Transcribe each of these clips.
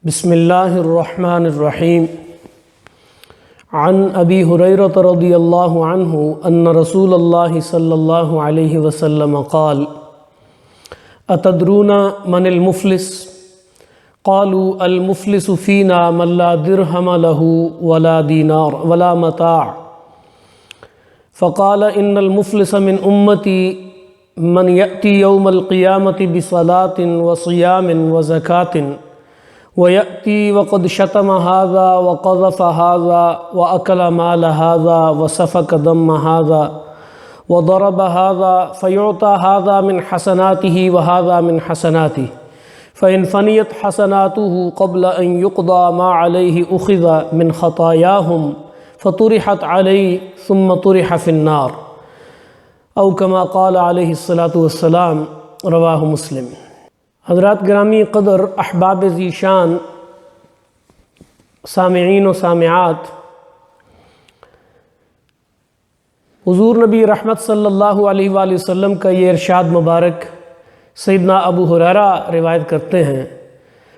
بسم اللہ الرحمن الرحیم عن ابی ہریرہ رضی اللہ عنہ ان رسول اللہ صلی اللہ علیہ وسلم قال اتدرون من المفلس قالوا المفلس فینا من لا درہم له ولا دینار ولا متاع فقال ان المفلس من امتی من یأتی یوم القیامت بصلاة وصیام وزکاة وَيَأْتِي وَقَدْ شَتَمَ هَذَا وَقَذَفَ هَذَا وَأَكَلَ مَالَ هَذَا وَسَفَكَ دَمَّ هَذَا وَضَرَبَ هَذَا فَيُعْطَى هَذَا مِنْ حَسَنَاتِهِ وَهَذَا مِنْ حَسَنَاتِهِ فَإِنْ فَنِيَتْ حَسَنَاتُهُ قَبْلَ أَنْ يُقْضَى مَا عَلَيْهِ أُخِذَ مِنْ خَطَايَاهُمْ فَطُرِحَتْ عَلَيْهِ ثُمَّ طُرِحَ فِي النَّارِ أو كما قال عليه الصلاة والسلام رواه مسلم۔ حضرات گرامی قدر، احباب ذیشان، سامعین و سامعات، حضور نبی رحمت صلی اللہ علیہ وآلہ وسلم کا یہ ارشاد مبارک سیدنا ابو ہریرہ روایت کرتے ہیں۔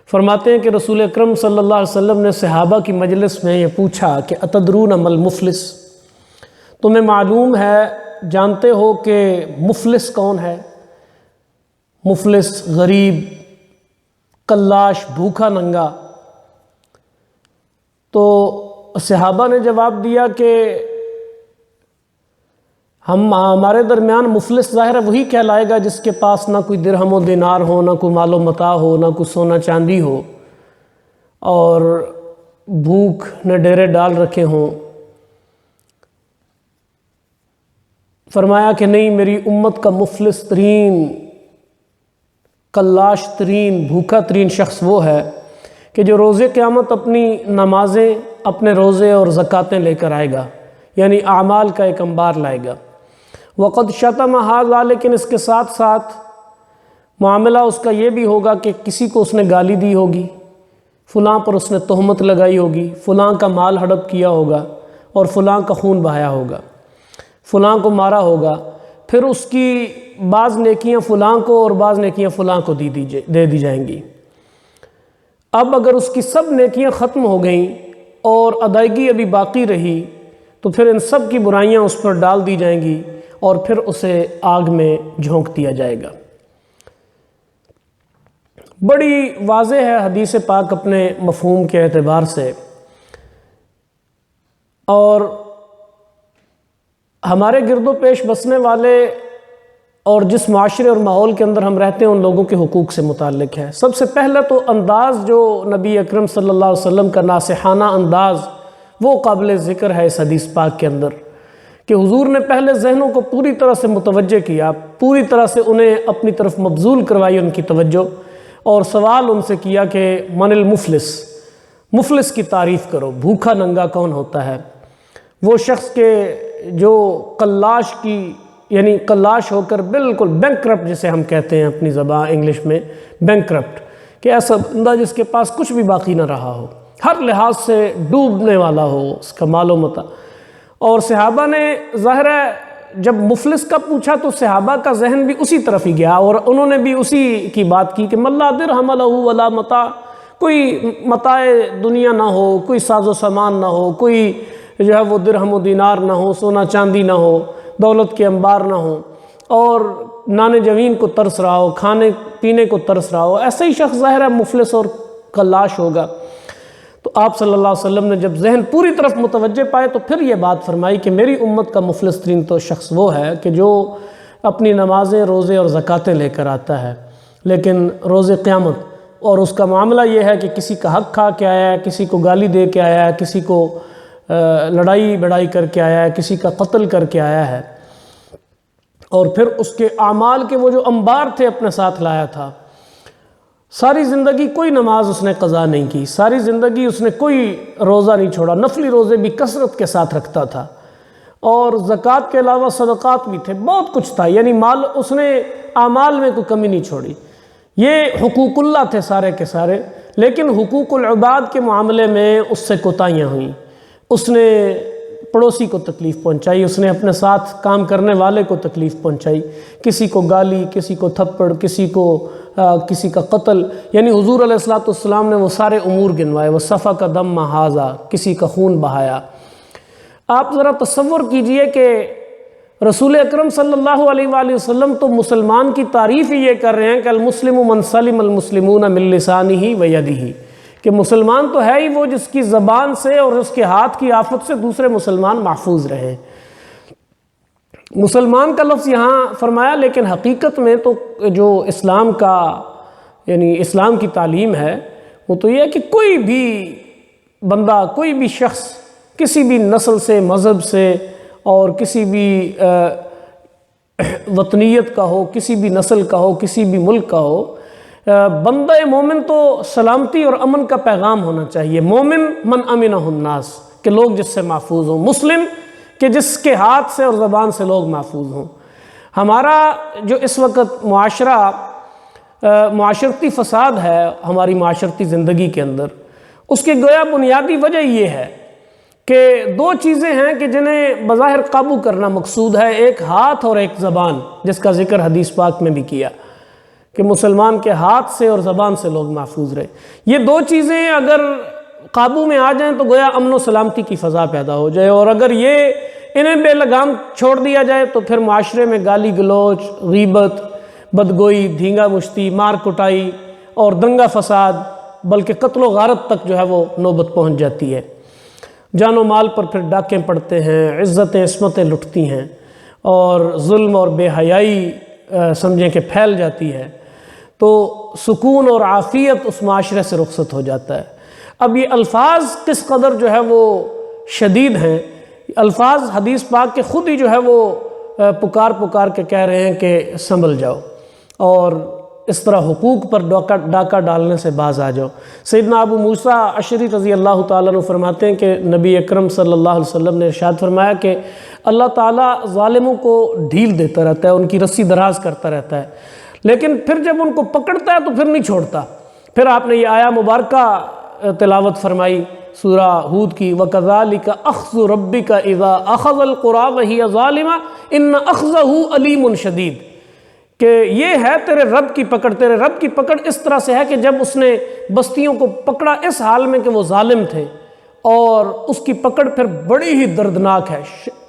فرماتے ہیں کہ رسول اکرم صلی اللہ علیہ وسلم نے صحابہ کی مجلس میں یہ پوچھا کہ اتدرون مل مفلس، تمہیں معلوم ہے، جانتے ہو کہ مفلس کون ہے؟ مفلس، غریب، کلاش، بھوکا ننگا۔ تو صحابہ نے جواب دیا کہ ہمارے درمیان مفلس ظاہر ہے وہی کہلائے گا جس کے پاس نہ کوئی درہم و دینار ہو، نہ کوئی مال و متاع ہو، نہ کوئی سونا چاندی ہو، اور بھوک نے ڈیرے ڈال رکھے ہوں۔ فرمایا کہ نہیں، میری امت کا مفلس ترین، کلاش ترین، بھوکا ترین شخص وہ ہے کہ جو روز قیامت اپنی نمازیں، اپنے روزے اور زکاتیں لے کر آئے گا، یعنی اعمال کا ایک انبار لائے گا۔ وقد شتم ھذا، لیکن اس کے ساتھ ساتھ معاملہ اس کا یہ بھی ہوگا کہ کسی کو اس نے گالی دی ہوگی، فلاں پر اس نے تہمت لگائی ہوگی، فلاں کا مال ہڑپ کیا ہوگا اور فلاں کا خون بہایا ہوگا، فلاں کو مارا ہوگا، پھر اس کی بعض نیکیاں فلاں کو اور بعض نیکیاں فلاں کو دے دی جائیں گی۔ اب اگر اس کی سب نیکیاں ختم ہو گئیں اور ادائیگی ابھی باقی رہی تو پھر ان سب کی برائیاں اس پر ڈال دی جائیں گی اور پھر اسے آگ میں جھونک دیا جائے گا۔ بڑی واضح ہے حدیث پاک اپنے مفہوم کے اعتبار سے، اور ہمارے گرد و پیش بسنے والے اور جس معاشرے اور ماحول کے اندر ہم رہتے ہیں ان لوگوں کے حقوق سے متعلق ہے۔ سب سے پہلا تو انداز جو نبی اکرم صلی اللہ علیہ وسلم کا ناصحانہ انداز، وہ قابل ذکر ہے اس حدیث پاک کے اندر، کہ حضور نے پہلے ذہنوں کو پوری طرح سے متوجہ کیا، پوری طرح سے انہیں اپنی طرف مبذول کروائی ان کی توجہ، اور سوال ان سے کیا کہ من المفلس، مفلس کی تعریف کرو، بھوکا ننگا کون ہوتا ہے؟ وہ شخص کے جو کلاش کی، یعنی کلاش ہو کر بالکل بینکرپٹ جسے ہم کہتے ہیں اپنی زبان انگلش میں، بینکرپٹ، کہ ایسا بندہ جس کے پاس کچھ بھی باقی نہ رہا ہو، ہر لحاظ سے ڈوبنے والا ہو اس کا مال و متاع۔ اور صحابہ نے ظاہر ہے جب مفلس کا پوچھا تو صحابہ کا ذہن بھی اسی طرف ہی گیا، اور انہوں نے بھی اسی کی بات کی کہ من لا درہم لہ ولا متاع، کوئی متاع دنیا نہ ہو، کوئی ساز و سامان نہ ہو، کوئی جو ہے وہ درہم و دینار نہ ہو، سونا چاندی نہ ہو، دولت کے انبار نہ ہوں، اور نان جوین کو ترس رہا ہو، کھانے پینے کو ترس رہا ہو، ایسا ہی شخص ظاہر ہے مفلس اور کلاش ہوگا۔ تو آپ صلی اللہ علیہ وسلم نے جب ذہن پوری طرف متوجہ پائے تو پھر یہ بات فرمائی کہ میری امت کا مفلس ترین تو شخص وہ ہے کہ جو اپنی نمازیں، روزے اور زکاتیں لے کر آتا ہے، لیکن روز قیامت اور اس کا معاملہ یہ ہے کہ کسی کا حق کھا کے آیا ہے، کسی کو گالی دے کے آیا ہے، کسی کو لڑائی بڑائی کر کے آیا ہے، کسی کا قتل کر کے آیا ہے، اور پھر اس کے اعمال کے وہ جو انبار تھے اپنے ساتھ لایا تھا۔ ساری زندگی کوئی نماز اس نے قضا نہیں کی، ساری زندگی اس نے کوئی روزہ نہیں چھوڑا، نفلی روزے بھی کثرت کے ساتھ رکھتا تھا، اور زکوٰۃ کے علاوہ صدقات بھی تھے، بہت کچھ تھا، یعنی مال اس نے اعمال میں کوئی کمی نہیں چھوڑی۔ یہ حقوق اللہ تھے سارے کے سارے، لیکن حقوق العباد کے معاملے میں اس سے کوتاہیاں ہوئیں۔ اس نے پڑوسی کو تکلیف پہنچائی، اس نے اپنے ساتھ کام کرنے والے کو تکلیف پہنچائی، کسی کو گالی، کسی کو تھپڑ، کسی کا قتل، یعنی حضور علیہ السلام نے وہ سارے امور گنوائے، وہ صفا کا دم ہاذا، کسی کا خون بہایا۔ آپ ذرا تصور کیجئے کہ رسول اکرم صلی اللہ علیہ وآلہ وسلم تو مسلمان کی تعریف ہی یہ کر رہے ہیں کہ المسلم من سلم المسلمون من لسانہ و یدہ، کہ مسلمان تو ہے ہی وہ جس کی زبان سے اور اس کے ہاتھ کی آفت سے دوسرے مسلمان محفوظ رہیں۔ مسلمان کا لفظ یہاں فرمایا، لیکن حقیقت میں تو جو اسلام کا یعنی اسلام کی تعلیم ہے وہ تو یہ ہے کہ کوئی بھی بندہ، کوئی بھی شخص کسی بھی نسل سے، مذہب سے اور کسی بھی وطنیت کا ہو، کسی بھی نسل کا ہو، کسی بھی ملک کا ہو، بندہ مومن تو سلامتی اور امن کا پیغام ہونا چاہیے۔ مومن من امنہ الناس، کہ لوگ جس سے محفوظ ہوں، مسلم کہ جس کے ہاتھ سے اور زبان سے لوگ محفوظ ہوں۔ ہمارا جو اس وقت معاشرتی فساد ہے ہماری معاشرتی زندگی کے اندر، اس کی گویا بنیادی وجہ یہ ہے کہ دو چیزیں ہیں کہ جنہیں بظاہر قابو کرنا مقصود ہے، ایک ہاتھ اور ایک زبان، جس کا ذکر حدیث پاک میں بھی کیا کہ مسلمان کے ہاتھ سے اور زبان سے لوگ محفوظ رہے۔ یہ دو چیزیں اگر قابو میں آ جائیں تو گویا امن و سلامتی کی فضا پیدا ہو جائے، اور اگر انہیں بے لگام چھوڑ دیا جائے تو پھر معاشرے میں گالی گلوچ، غیبت، بدگوئی، دھینگا مشتی، مار کٹائی اور دنگا فساد، بلکہ قتل و غارت تک جو ہے وہ نوبت پہنچ جاتی ہے۔ جان و مال پر پھر ڈاکے پڑتے ہیں، عزتیں عصمتیں لٹتی ہیں، اور ظلم اور بے حیائی سمجھیں کہ پھیل جاتی ہے، تو سکون اور عافیت اس معاشرے سے رخصت ہو جاتا ہے۔ اب یہ الفاظ کس قدر جو ہے وہ شدید ہیں، الفاظ حدیث پاک کے خود ہی جو ہے وہ پکار کے کہہ رہے ہیں کہ سنبھل جاؤ اور اس طرح حقوق پر ڈاکہ ڈالنے سے باز آ جاؤ۔ سیدنا ابو موسیٰ اشعری رضی اللہ تعالیٰ عنہ فرماتے ہیں کہ نبی اکرم صلی اللہ علیہ وسلم نے ارشاد فرمایا کہ اللہ تعالیٰ ظالموں کو ڈھیل دیتا رہتا ہے، ان کی رسی دراز کرتا رہتا ہے، لیکن پھر جب ان کو پکڑتا ہے تو پھر نہیں چھوڑتا۔ پھر آپ نے یہ آیہ مبارکہ تلاوت فرمائی سورہ ہود کی، وَكَذَلِكَ أَخْذُ رَبِّكَ إِذَا أَخَذَ الْقُرَىٰ وَهِيَ ظَالِمَةٌ إِنَّ أَخْذَهُ أَلِيمٌ شَدِيدٌ، کہ یہ ہے تیرے رب کی پکڑ، تیرے رب کی پکڑ اس طرح سے ہے کہ جب اس نے بستیوں کو پکڑا اس حال میں کہ وہ ظالم تھے، اور اس کی پکڑ پھر بڑی ہی دردناک ہے،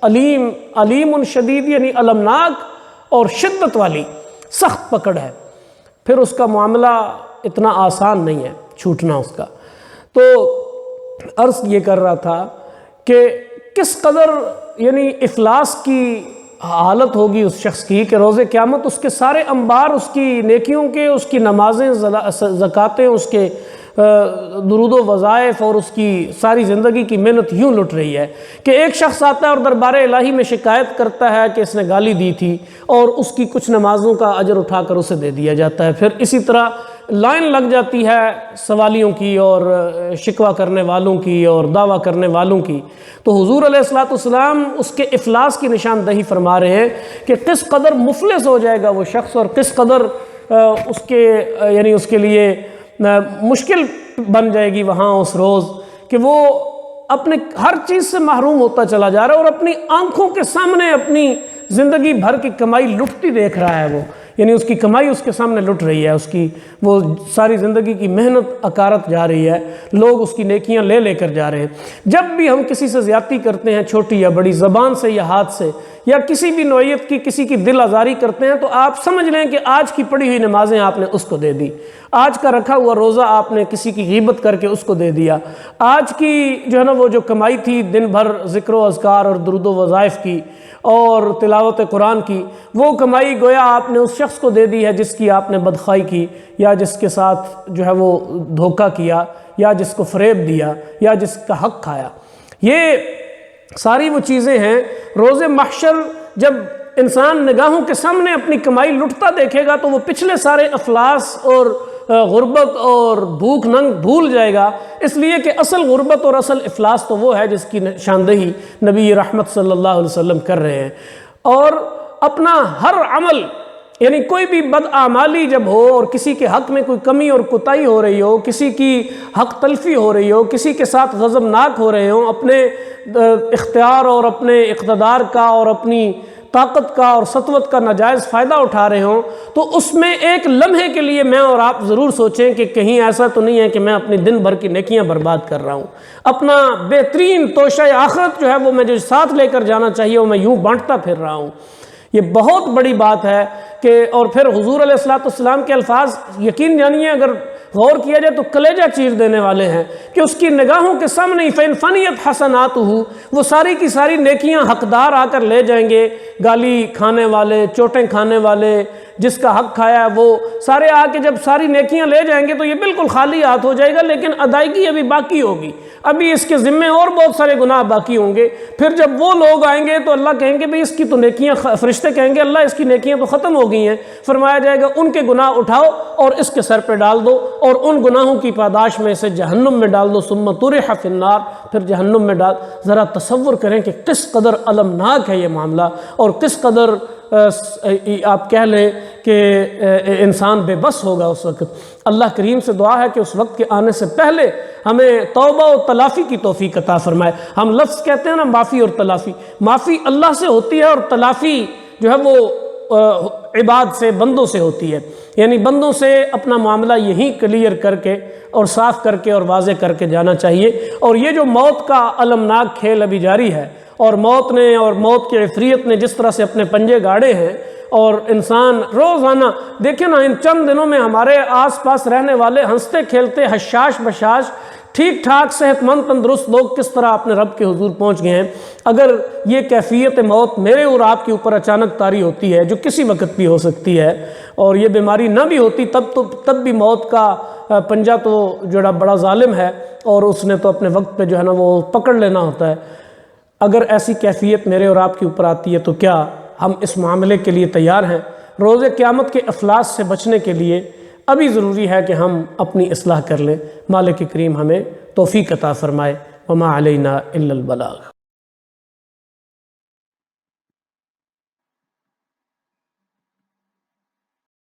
علیم شدید یعنی المناک اور شدت والی سخت پکڑ ہے، پھر اس کا معاملہ اتنا آسان نہیں ہے چھوٹنا اس کا۔ تو عرض یہ کر رہا تھا کہ کس قدر یعنی افلاس کی حالت ہوگی اس شخص کی کہ روز قیامت اس کے سارے انبار، اس کی نیکیوں کے، اس کی نمازیں، زکاتیں، اس کے درود و وظائف اور اس کی ساری زندگی کی محنت یوں لٹ رہی ہے کہ ایک شخص آتا ہے اور دربار الہی میں شکایت کرتا ہے کہ اس نے گالی دی تھی، اور اس کی کچھ نمازوں کا اجر اٹھا کر اسے دے دیا جاتا ہے۔ پھر اسی طرح لائن لگ جاتی ہے سوالیوں کی اور شکوہ کرنے والوں کی اور دعویٰ کرنے والوں کی۔ تو حضور علیہ السلام اس کے افلاس کی نشاندہی فرما رہے ہیں کہ کس قدر مفلس ہو جائے گا وہ شخص، اور کس قدر اس کے لیے مشکل بن جائے گی وہاں اس روز کہ وہ اپنے ہر چیز سے محروم ہوتا چلا جا رہا ہے، اور اپنی آنکھوں کے سامنے اپنی زندگی بھر کی کمائی لٹتی دیکھ رہا ہے وہ، یعنی اس کی کمائی اس کے سامنے لٹ رہی ہے، اس کی وہ ساری زندگی کی محنت اکارت جا رہی ہے، لوگ اس کی نیکیاں لے کر جا رہے ہیں۔ جب بھی ہم کسی سے زیادتی کرتے ہیں، چھوٹی یا بڑی، زبان سے یا ہاتھ سے، یا کسی بھی نوعیت کی کسی کی دل آزاری کرتے ہیں، تو آپ سمجھ لیں کہ آج کی پڑھی ہوئی نمازیں آپ نے اس کو دے دی، آج کا رکھا ہوا روزہ آپ نے کسی کی غیبت کر کے اس کو دے دیا، آج کی جو ہے نا وہ جو کمائی تھی دن بھر ذکر و اذکار اور درود و وظائف کی اور تلاوت قرآن کی، وہ کمائی گویا آپ نے اس شخص کو دے دی ہے جس کی آپ نے بدخوائی کی، یا جس کے ساتھ جو ہے وہ دھوکہ کیا، یا جس کو فریب دیا، یا جس کا حق کھایا۔ یہ ساری وہ چیزیں ہیں روز محشر جب انسان نگاہوں کے سامنے اپنی کمائی لٹتا دیکھے گا تو وہ پچھلے سارے افلاس اور غربت اور بھوک ننگ بھول جائے گا، اس لیے کہ اصل غربت اور اصل افلاس تو وہ ہے جس کی نشاندہی نبی رحمت صلی اللہ علیہ وسلم کر رہے ہیں۔ اور اپنا ہر عمل، یعنی کوئی بھی بدعمالی جب ہو اور کسی کے حق میں کوئی کمی اور کوتاہی ہو رہی ہو، کسی کی حق تلفی ہو رہی ہو، کسی کے ساتھ غضبناک ہو رہے ہوں، اپنے اختیار اور اپنے اقتدار کا اور اپنی طاقت کا اور سطوت کا ناجائز فائدہ اٹھا رہے ہوں، تو اس میں ایک لمحے کے لیے میں اور آپ ضرور سوچیں کہ کہیں ایسا تو نہیں ہے کہ میں اپنی دن بھر کی نیکیاں برباد کر رہا ہوں، اپنا بہترین توشہ آخرت جو ہے وہ میں جو ساتھ لے کر جانا چاہیے وہ میں یوں بانٹتا پھر رہا ہوں۔ یہ بہت بڑی بات ہے کہ اور پھر حضور علیہ السلام کے الفاظ یقین جانیے اگر غور کیا جائے تو کلیجہ چیر دینے والے ہیں کہ اس کی نگاہوں کے سامنے فَإِنْ فَنِيَتْ حَسَنَاتُهُ، وہ ساری کی ساری نیکیاں حقدار آ کر لے جائیں گے، گالی کھانے والے، چوٹیں کھانے والے، جس کا حق کھایا وہ سارے آ کے جب ساری نیکیاں لے جائیں گے تو یہ بالکل خالی ہاتھ ہو جائے گا، لیکن ادائیگی ابھی باقی ہوگی، ابھی اس کے ذمے اور بہت سارے گناہ باقی ہوں گے۔ پھر جب وہ لوگ آئیں گے تو اللہ کہیں گے بھئی اس کی تو نیکیاں، فرشتے کہیں گے اللہ اس کی نیکیاں تو ختم ہو گئی ہیں، فرمایا جائے گا ان کے گناہ اٹھاؤ اور اس کے سر پہ ڈال دو اور ان گناہوں کی پاداش میں اسے جہنم میں ڈال دو، ثم طرح فی النار، پھر جہنم میں ڈال۔ ذرا تصور کریں کہ کس قدر المناک ہے یہ معاملہ اور کس قدر آپ کہہ لیں کہ انسان بے بس ہوگا اس وقت۔ اللہ کریم سے دعا ہے کہ اس وقت کے آنے سے پہلے ہمیں توبہ و تلافی کی توفیق عطا فرمائے۔ ہم لفظ کہتے ہیں نا معافی اور تلافی، معافی اللہ سے ہوتی ہے اور تلافی جو ہے وہ عباد سے، بندوں سے ہوتی ہے، یعنی بندوں سے اپنا معاملہ یہی کلیئر کر کے اور صاف کر کے اور واضح کر کے جانا چاہیے۔ اور یہ جو موت کا المناک کھیل ابھی جاری ہے اور موت نے اور موت کے عفریت نے جس طرح سے اپنے پنجے گاڑے ہیں اور انسان روزانہ دیکھیں نا ان چند دنوں میں ہمارے آس پاس رہنے والے ہنستے کھیلتے حشاش بشاش ٹھیک ٹھاک صحت مند تندرست لوگ کس طرح اپنے رب کے حضور پہنچ گئے ہیں۔ اگر یہ کیفیت موت میرے اور آپ کے اوپر اچانک طاری ہوتی ہے جو کسی وقت بھی ہو سکتی ہے اور یہ بیماری نہ بھی ہوتی تب بھی موت کا پنجہ تو جو بڑا ظالم ہے اور اس نے تو اپنے وقت پہ جو ہے نا وہ پکڑ لینا ہوتا ہے۔ اگر ایسی کیفیت میرے اور آپ کے اوپر آتی ہے تو کیا ہم اس معاملے کے لیے تیار ہیں؟ روز قیامت کے افلاس سے بچنے کے لیے ابھی ضروری ہے کہ ہم اپنی اصلاح کر لیں۔ مالک کریم ہمیں توفیق عطا فرمائے۔ وما علینا الا البلاغ۔